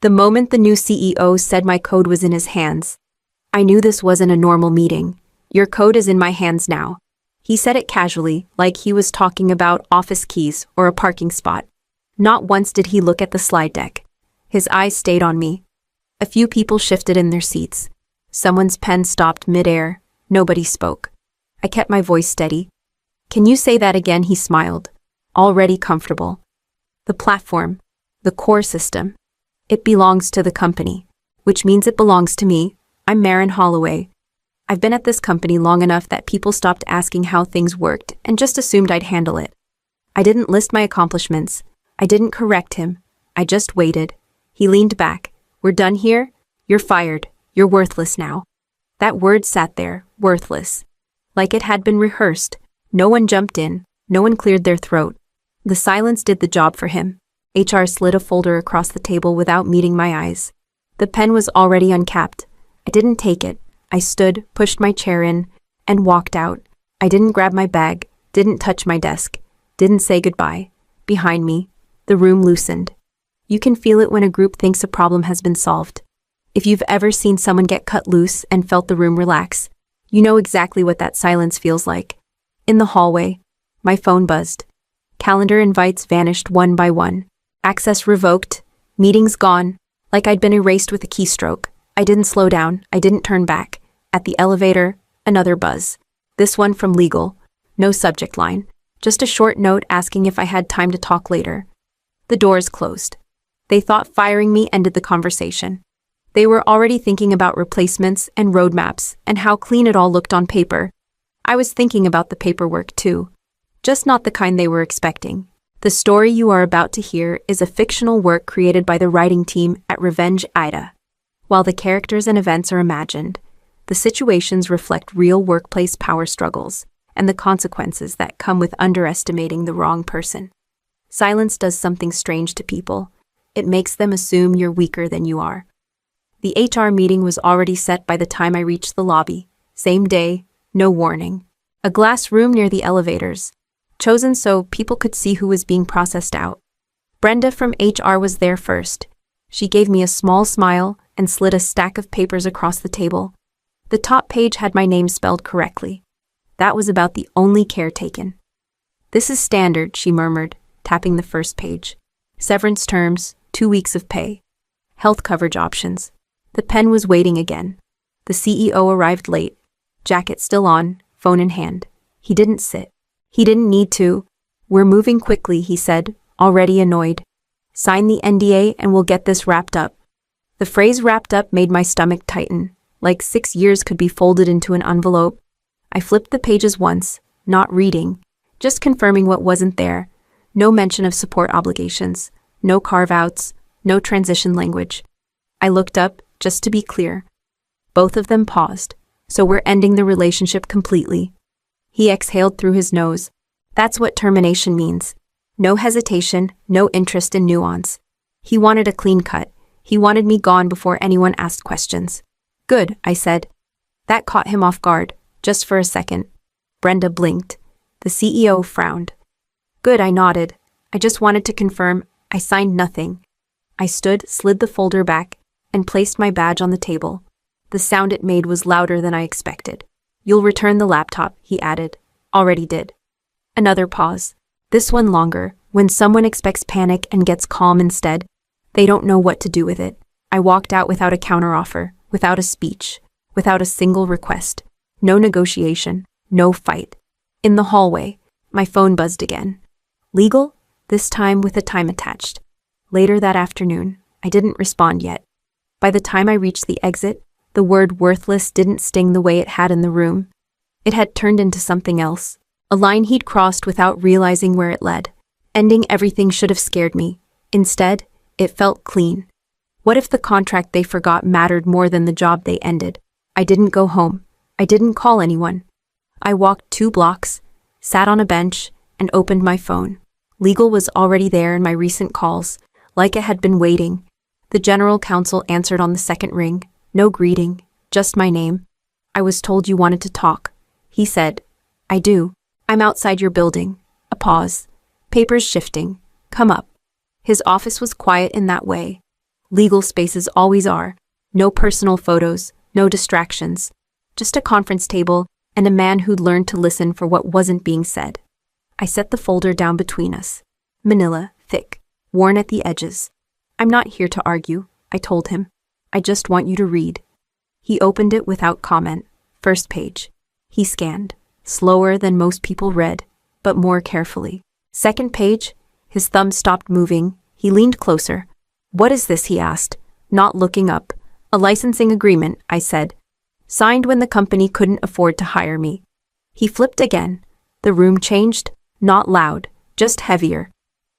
The moment the new CEO said my code was in his hands, I knew this wasn't a normal meeting. Your code is in my hands now. He said it casually, like he was talking about office keys or a parking spot. Not once did he look at the slide deck. His eyes stayed on me. A few people shifted in their seats. Someone's pen stopped midair. Nobody spoke. I kept my voice steady. Can you say that again? He smiled. Already comfortable. The platform, the core system. It belongs to the company, which means it belongs to me. I'm Marin Holloway. I've been at this company long enough that people stopped asking how things worked and just assumed I'd handle it. I didn't list my accomplishments. I didn't correct him. I just waited. He leaned back. We're done here? You're fired. You're worthless now. That word sat there, worthless. Like it had been rehearsed. No one jumped in. No one cleared their throat. The silence did the job for him. HR slid a folder across the table without meeting my eyes. The pen was already uncapped. I didn't take it. I stood, pushed my chair in, and walked out. I didn't grab my bag, didn't touch my desk, didn't say goodbye. Behind me, the room loosened. You can feel it when a group thinks a problem has been solved. If you've ever seen someone get cut loose and felt the room relax, you know exactly what that silence feels like. In the hallway, my phone buzzed. Calendar invites vanished one by one. Access revoked, meetings gone, like I'd been erased with a keystroke. I didn't slow down, I didn't turn back. At the elevator, another buzz. This one from legal. No subject line. Just a short note asking if I had time to talk later. The doors closed. They thought firing me ended the conversation. They were already thinking about replacements and roadmaps and how clean it all looked on paper. I was thinking about the paperwork too. Just not the kind they were expecting. The story you are about to hear is a fictional work created by the writing team at Revenge AITA. While the characters and events are imagined, the situations reflect real workplace power struggles and the consequences that come with underestimating the wrong person. Silence does something strange to people. It makes them assume you're weaker than you are. The HR meeting was already set by the time I reached the lobby. Same day, no warning. A glass room near the elevators, chosen so people could see who was being processed out. Brenda from HR was there first. She gave me a small smile and slid a stack of papers across the table. The top page had my name spelled correctly. That was about the only care taken. This is standard, she murmured, tapping the first page. Severance terms, 2 weeks of pay. Health coverage options. The pen was waiting again. The CEO arrived late, jacket still on, phone in hand. He didn't sit. He didn't need to. We're moving quickly, he said, already annoyed. Sign the NDA and we'll get this wrapped up. The phrase wrapped up made my stomach tighten, like 6 years could be folded into an envelope. I flipped the pages once, not reading, just confirming what wasn't there. No mention of support obligations, no carve-outs, no transition language. I looked up, just to be clear. Both of them paused. So we're ending the relationship completely. He exhaled through his nose. That's what termination means. No hesitation, no interest in nuance. He wanted a clean cut. He wanted me gone before anyone asked questions. Good, I said. That caught him off guard, just for a second. Brenda blinked. The CEO frowned. Good, I nodded. I just wanted to confirm I signed nothing. I stood, slid the folder back, and placed my badge on the table. The sound it made was louder than I expected. You'll return the laptop, he added. Already did. Another pause. This one longer, when someone expects panic and gets calm instead. They don't know what to do with it. I walked out without a counteroffer, without a speech, without a single request. No negotiation, no fight. In the hallway, my phone buzzed again. Legal? This time with a time attached. Later that afternoon, I didn't respond yet. By the time I reached the exit, the word worthless didn't sting the way it had in the room. It had turned into something else, a line he'd crossed without realizing where it led. Ending everything should have scared me. Instead, it felt clean. What if the contract they forgot mattered more than the job they ended? I didn't go home. I didn't call anyone. I walked 2 blocks, sat on a bench, and opened my phone. Legal was already there in my recent calls, like it had been waiting. The general counsel answered on the second ring. No greeting, just my name. I was told you wanted to talk. He said, I do. I'm outside your building. A pause. Papers shifting. Come up. His office was quiet in that way. Legal spaces always are. No personal photos, no distractions. Just a conference table and a man who'd learned to listen for what wasn't being said. I set the folder down between us. Manila, thick, worn at the edges. I'm not here to argue, I told him. I just want you to read. He opened it without comment. First page. He scanned, slower than most people read, but more carefully. Second page. His thumb stopped moving. He leaned closer. What is this? He asked, not looking up. A licensing agreement, I said. Signed when the company couldn't afford to hire me. He flipped again. The room changed, not loud, just heavier.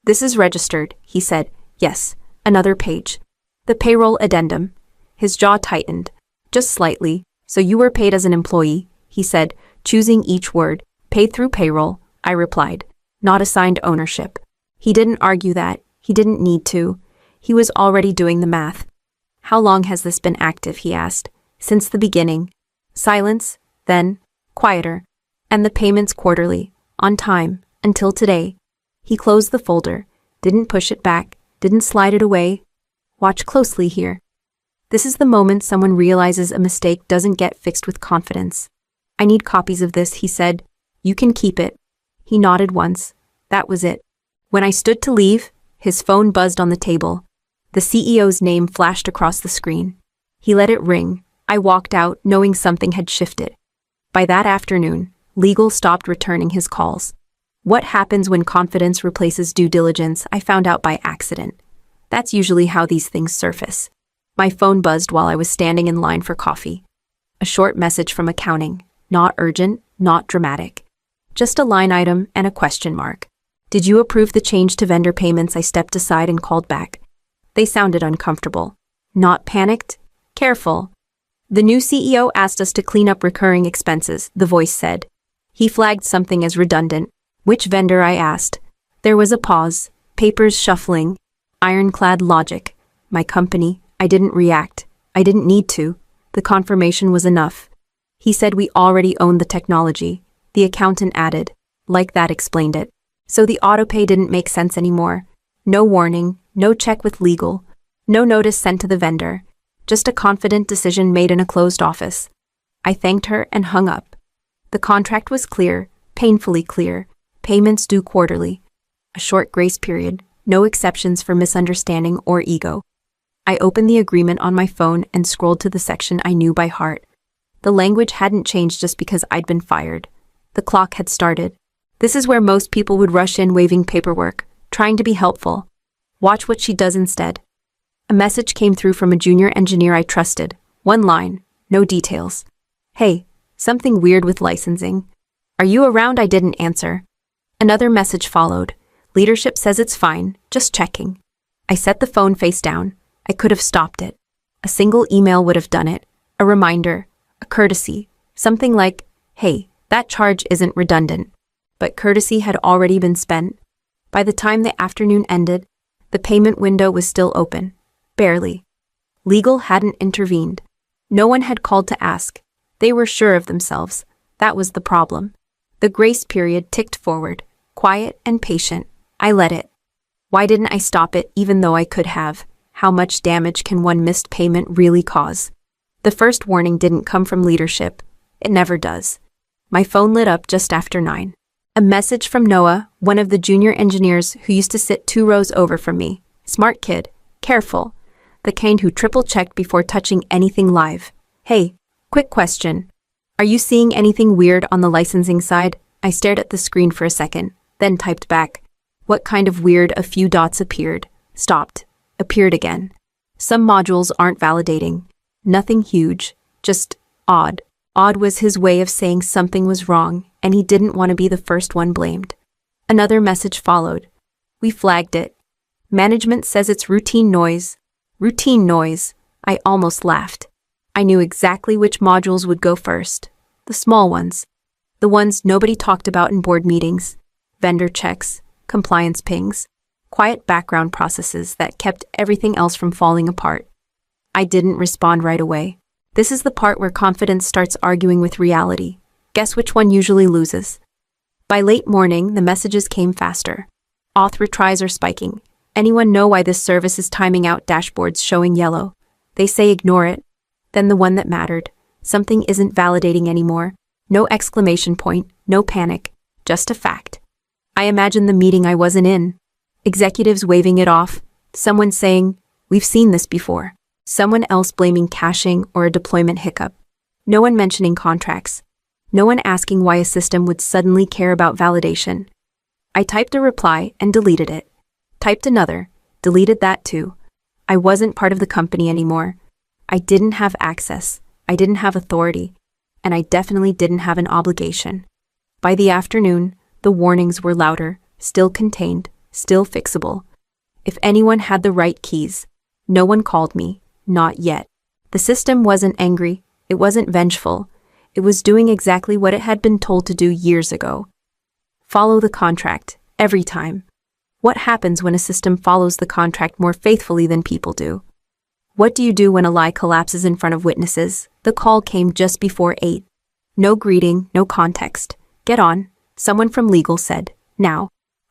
This is registered, he said. Yes. Another page. The payroll addendum. His jaw tightened, just slightly. So you were paid as an employee, he said, choosing each word. Paid through payroll, I replied. Not assigned ownership. He didn't argue that. He didn't need to. He was already doing the math. How long has this been active, he asked. Since the beginning. Silence, then, quieter. And the payments quarterly, on time, until today. He closed the folder, didn't push it back, didn't slide it away. Watch closely here. This is the moment someone realizes a mistake doesn't get fixed with confidence. I need copies of this, he said. You can keep it. He nodded once. That was it. When I stood to leave, his phone buzzed on the table. The CEO's name flashed across the screen. He let it ring. I walked out, knowing something had shifted. By that afternoon, legal stopped returning his calls. What happens when confidence replaces due diligence, I found out by accident. That's usually how these things surface. My phone buzzed while I was standing in line for coffee. A short message from accounting. Not urgent, not dramatic. Just a line item and a question mark. Did you approve the change to vendor payments? I stepped aside and called back. They sounded uncomfortable. Not panicked? Careful. The new CEO asked us to clean up recurring expenses, the voice said. He flagged something as redundant. Which vendor? I asked. There was a pause, papers shuffling, ironclad logic. My company. I didn't react. I didn't need to. The confirmation was enough. He said we already owned the technology. The accountant added. Like that explained it. So the autopay didn't make sense anymore. No warning, no check with legal, no notice sent to the vendor. Just a confident decision made in a closed office. I thanked her and hung up. The contract was clear, painfully clear. Payments due quarterly. A short grace period, no exceptions for misunderstanding or ego. I opened the agreement on my phone and scrolled to the section I knew by heart. The language hadn't changed just because I'd been fired. The clock had started. This is where most people would rush in waving paperwork, trying to be helpful. Watch what she does instead. A message came through from a junior engineer I trusted. One line, no details. Hey, something weird with licensing. Are you around? I didn't answer. Another message followed. Leadership says it's fine, just checking. I set the phone face down. I could have stopped it. A single email would have done it. A reminder, a courtesy, something like, hey, that charge isn't redundant. But courtesy had already been spent. By the time the afternoon ended, the payment window was still open. Barely. Legal hadn't intervened. No one had called to ask. They were sure of themselves. That was the problem. The grace period ticked forward, quiet and patient. I let it. Why didn't I stop it even though I could have? How much damage can one missed payment really cause? The first warning didn't come from leadership. It never does. My phone lit up just after 9. A message from Noah, one of the junior engineers who used to sit 2 rows over from me. Smart kid. Careful. The kind who triple-checked before touching anything live. Hey, quick question. Are you seeing anything weird on the licensing side? I stared at the screen for a second, then typed back. What kind of weird? A few dots appeared, stopped, appeared again. Some modules aren't validating. Nothing huge, just odd. Odd was his way of saying something was wrong, and he didn't want to be the first one blamed. Another message followed. We flagged it. Management says it's routine noise. Routine noise. I almost laughed. I knew exactly which modules would go first. The small ones. The ones nobody talked about in board meetings. Vendor checks, compliance pings, quiet background processes that kept everything else from falling apart. I didn't respond right away. This is the part where confidence starts arguing with reality. Guess which one usually loses? By late morning, the messages came faster. Auth retries are spiking. Anyone know why this service is timing out? Dashboards showing yellow. They say ignore it. Then the one that mattered. Something isn't validating anymore. No exclamation point, no panic, just a fact. I imagine the meeting I wasn't in. Executives waving it off. Someone saying, "We've seen this before." Someone else blaming caching or a deployment hiccup. No one mentioning contracts. No one asking why a system would suddenly care about validation. I typed a reply and deleted it. Typed another, deleted that too. I wasn't part of the company anymore. I didn't have access. I didn't have authority. And I definitely didn't have an obligation. By the afternoon, the warnings were louder, still contained, still fixable. If anyone had the right keys, no one called me, not yet. The system wasn't angry, it wasn't vengeful. It was doing exactly what it had been told to do years ago. Follow the contract, every time. What happens when a system follows the contract more faithfully than people do? What do you do when a lie collapses in front of witnesses? The call came just before 8. No greeting, no context. Get on, someone from legal said. Now.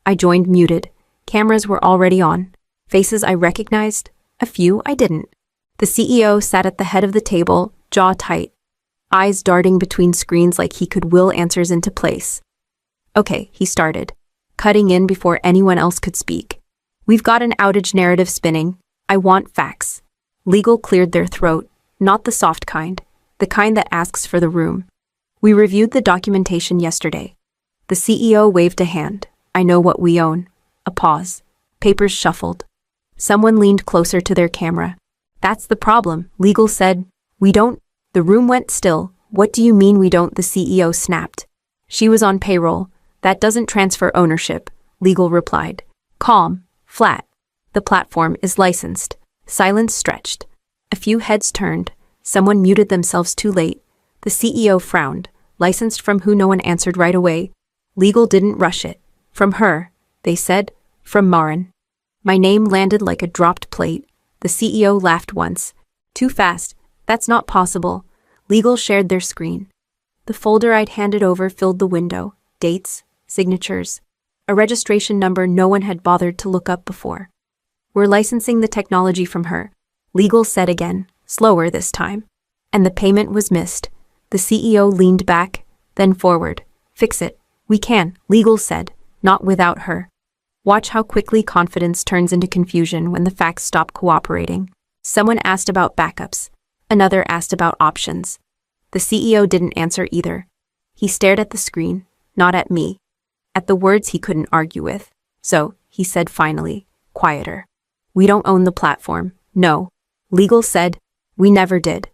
I joined muted. Cameras were already on. Faces I recognized, a few I didn't. The CEO sat at the head of the table, jaw tight. Eyes darting between screens like he could will answers into place. Okay, he started, cutting in before anyone else could speak. We've got an outage narrative spinning. I want facts. Legal cleared their throat, not the soft kind, the kind that asks for the room. We reviewed the documentation yesterday. The CEO waved a hand. I know what we own. A pause. Papers shuffled. Someone leaned closer to their camera. That's the problem, legal said. We don't. The room went still. What do you mean we don't? The CEO snapped. She was on payroll. That doesn't transfer ownership, legal replied. Calm, flat. The platform is licensed. Silence stretched. A few heads turned. Someone muted themselves too late. The CEO frowned. Licensed from who? No one answered right away. Legal didn't rush it. From her, they said. From Marin. My name landed like a dropped plate. The CEO laughed once. Too fast. That's not possible. Legal shared their screen. The folder I'd handed over filled the window. Dates, signatures, a registration number no one had bothered to look up before. We're licensing the technology from her, legal said again, slower this time. And the payment was missed. The CEO leaned back, then forward. Fix it. We can, legal said, not without her. Watch how quickly confidence turns into confusion when the facts stop cooperating. Someone asked about backups. Another asked about options. The CEO didn't answer either. He stared at the screen, not at me. At the words he couldn't argue with. So, he said finally, quieter. We don't own the platform, no. Legal said, we never did.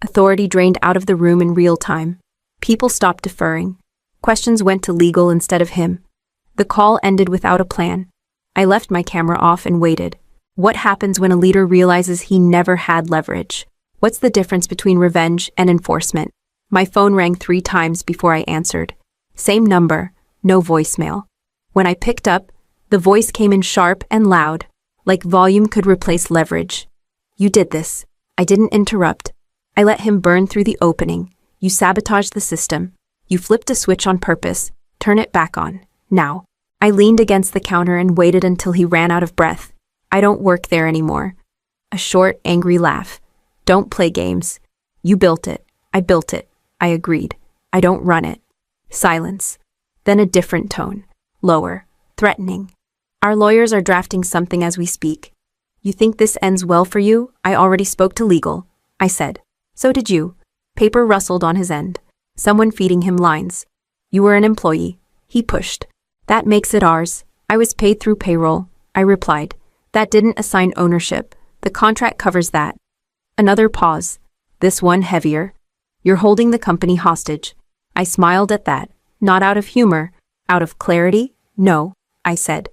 Authority drained out of the room in real time. People stopped deferring. Questions went to legal instead of him. The call ended without a plan. I left my camera off and waited. What happens when a leader realizes he never had leverage? What's the difference between revenge and enforcement? My phone rang 3 times before I answered. Same number, no voicemail. When I picked up, the voice came in sharp and loud, like volume could replace leverage. You did this. I didn't interrupt. I let him burn through the opening. You sabotaged the system. You flipped a switch on purpose. Turn it back on. Now. I leaned against the counter and waited until he ran out of breath. I don't work there anymore. A short, angry laugh. Don't play games. You built it. I built it. I agreed. I don't run it. Silence. Then a different tone. Lower. Threatening. Our lawyers are drafting something as we speak. You think this ends well for you? I already spoke to legal. I said. So did you. Paper rustled on his end. Someone feeding him lines. You were an employee. He pushed. That makes it ours. I was paid through payroll. I replied. That didn't assign ownership. The contract covers that. Another pause. This one heavier. You're holding the company hostage. I smiled at that. Not out of humor. Out of clarity? No, I said.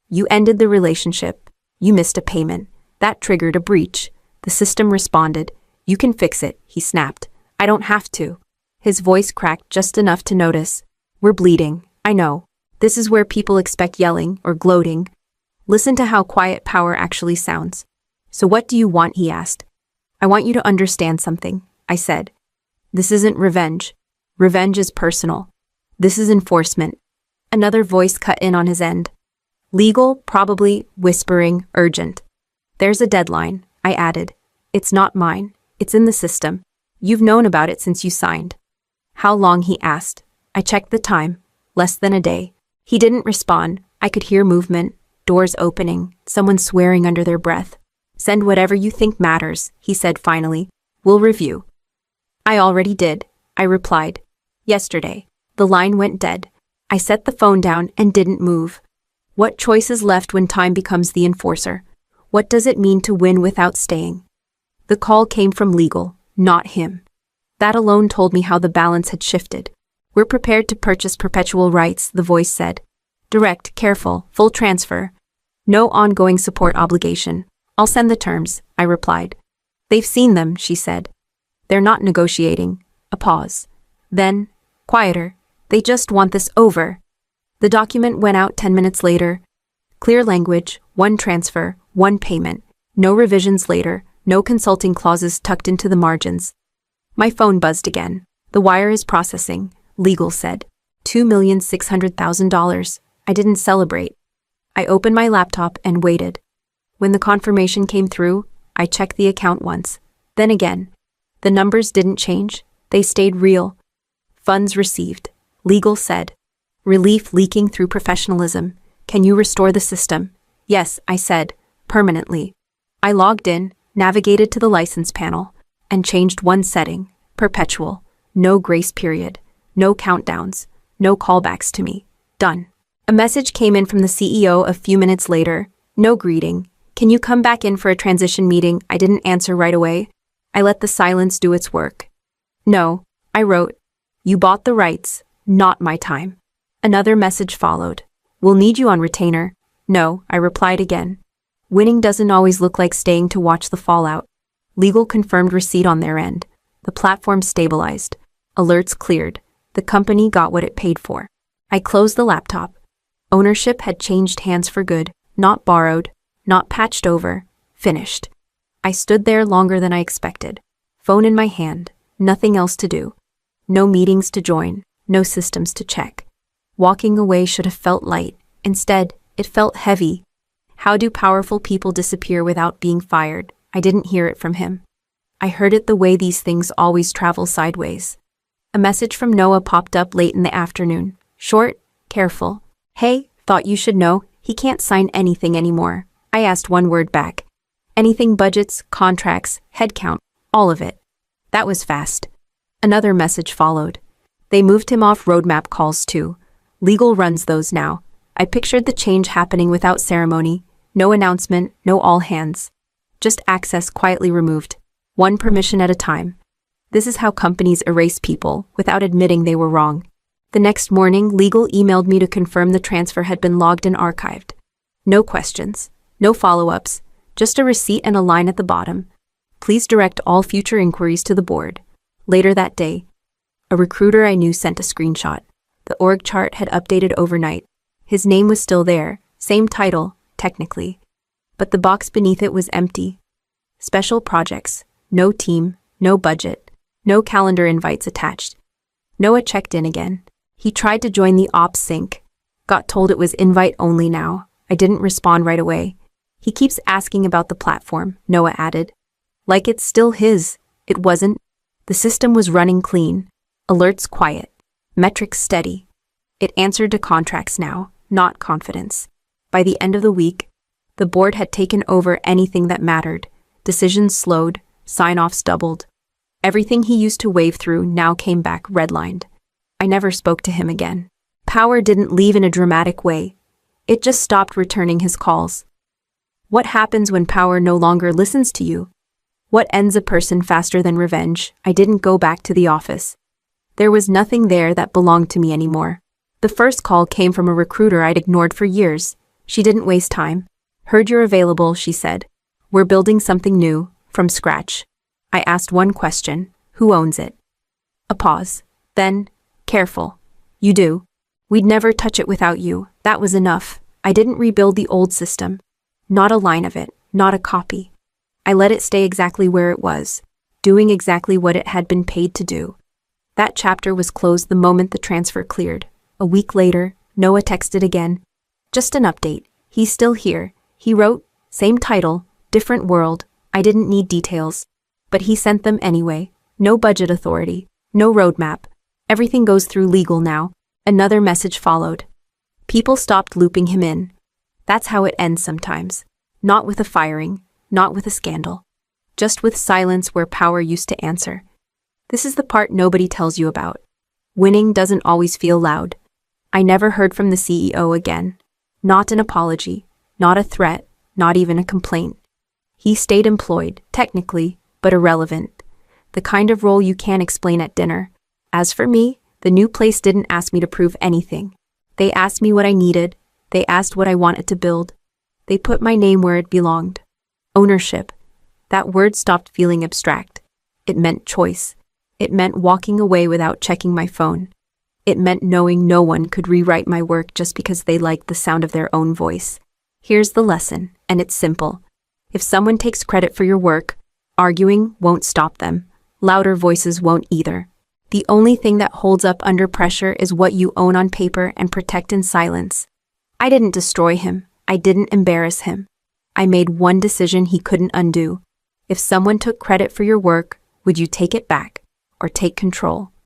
You ended the relationship. You missed a payment. That triggered a breach. The system responded. You can fix it, he snapped. I don't have to. His voice cracked just enough to notice. We're bleeding. I know. This is where people expect yelling or gloating. Listen to how quiet power actually sounds. So what do you want? He asked. I want you to understand something, I said. This isn't revenge. Revenge is personal. This is enforcement. Another voice cut in on his end. Legal, probably, whispering, urgent. There's a deadline, I added. It's not mine. It's in the system. You've known about it since you signed. How long, he asked. I checked the time. Less than a day. He didn't respond. I could hear movement, doors opening, someone swearing under their breath. Send whatever you think matters, he said finally. We'll review. I already did, I replied. Yesterday. The line went dead. I set the phone down and didn't move. What choice is left when time becomes the enforcer? What does it mean to win without staying? The call came from legal, not him. That alone told me how the balance had shifted. We're prepared to purchase perpetual rights, the voice said. Direct, careful, full transfer. No ongoing support obligation. I'll send the terms, I replied. They've seen them, she said. They're not negotiating. A pause. Then, quieter. They just want this over. The document went out 10 minutes later. Clear language, one transfer, one payment. No revisions later, no consulting clauses tucked into the margins. My phone buzzed again. The wire is processing, legal said. $2,600,000. I didn't celebrate. I opened my laptop and waited. When the confirmation came through, I checked the account once. Then again. The numbers didn't change. They stayed real. Funds received. Legal said. Relief leaking through professionalism. Can you restore the system? Yes, I said. Permanently. I logged in, navigated to the license panel, and changed one setting. Perpetual. No grace period. No countdowns. No callbacks to me. Done. A message came in from the CEO a few minutes later. No greeting. Can you come back in for a transition meeting? I didn't answer right away. I let the silence do its work. No, I wrote. You bought the rights, not my time. Another message followed. We'll need you on retainer. No, I replied again. Winning doesn't always look like staying to watch the fallout. Legal confirmed receipt on their end. The platform stabilized. Alerts cleared. The company got what it paid for. I closed the laptop. Ownership had changed hands for good, not borrowed, not patched over, finished. I stood there longer than I expected. Phone in my hand, nothing else to do. No meetings to join, no systems to check. Walking away should have felt light. Instead, it felt heavy. How do powerful people disappear without being fired? I didn't hear it from him. I heard it the way these things always travel sideways. A message from Noah popped up late in the afternoon. Short, careful. Hey, thought you should know, he can't sign anything anymore. I asked one word back. Anything budgets, contracts, headcount, all of it. That was fast. Another message followed. They moved him off roadmap calls too. Legal runs those now. I pictured the change happening without ceremony. No announcement, no all hands. Just access quietly removed. One permission at a time. This is how companies erase people without admitting they were wrong. The next morning, legal emailed me to confirm the transfer had been logged and archived. No questions, no follow-ups, just a receipt and a line at the bottom. Please direct all future inquiries to the board. Later that day, a recruiter I knew sent a screenshot. The org chart had updated overnight. His name was still there, same title, technically. But the box beneath it was empty. Special projects, no team, no budget, no calendar invites attached. Noah checked in again. He tried to join the ops sync. Got told it was invite only now. I didn't respond right away. He keeps asking about the platform, Noah added. Like it's still his. It wasn't. The system was running clean. Alerts quiet. Metrics steady. It answered to contracts now, not confidence. By the end of the week, the board had taken over anything that mattered. Decisions slowed, sign-offs doubled. Everything he used to wave through now came back redlined. I never spoke to him again. Power didn't leave in a dramatic way. It just stopped returning his calls. What happens when power no longer listens to you? What ends a person faster than revenge? I didn't go back to the office. There was nothing there that belonged to me anymore. The first call came from a recruiter I'd ignored for years. She didn't waste time. Heard you're available, she said. We're building something new, from scratch. I asked one question. Who owns it? A pause. Then, careful. You do. We'd never touch it without you. That was enough. I didn't rebuild the old system. Not a line of it, not a copy. I let it stay exactly where it was, doing exactly what it had been paid to do. That chapter was closed the moment the transfer cleared. A week later, Noah texted again. Just an update. He's still here. He wrote, same title, different world. I didn't need details. But he sent them anyway. No budget authority. No roadmap. Everything goes through legal now. Another message followed. People stopped looping him in. That's how it ends sometimes. Not with a firing, not with a scandal. Just with silence where power used to answer. This is the part nobody tells you about. Winning doesn't always feel loud. I never heard from the CEO again. Not an apology, not a threat, not even a complaint. He stayed employed, technically, but irrelevant. The kind of role you can't explain at dinner. As for me, the new place didn't ask me to prove anything. They asked me what I needed. They asked what I wanted to build. They put my name where it belonged. Ownership. That word stopped feeling abstract. It meant choice. It meant walking away without checking my phone. It meant knowing no one could rewrite my work just because they liked the sound of their own voice. Here's the lesson, and it's simple. If someone takes credit for your work, arguing won't stop them. Louder voices won't either. The only thing that holds up under pressure is what you own on paper and protect in silence. I didn't destroy him. I didn't embarrass him. I made one decision he couldn't undo. If someone took credit for your work, would you take it back or take control?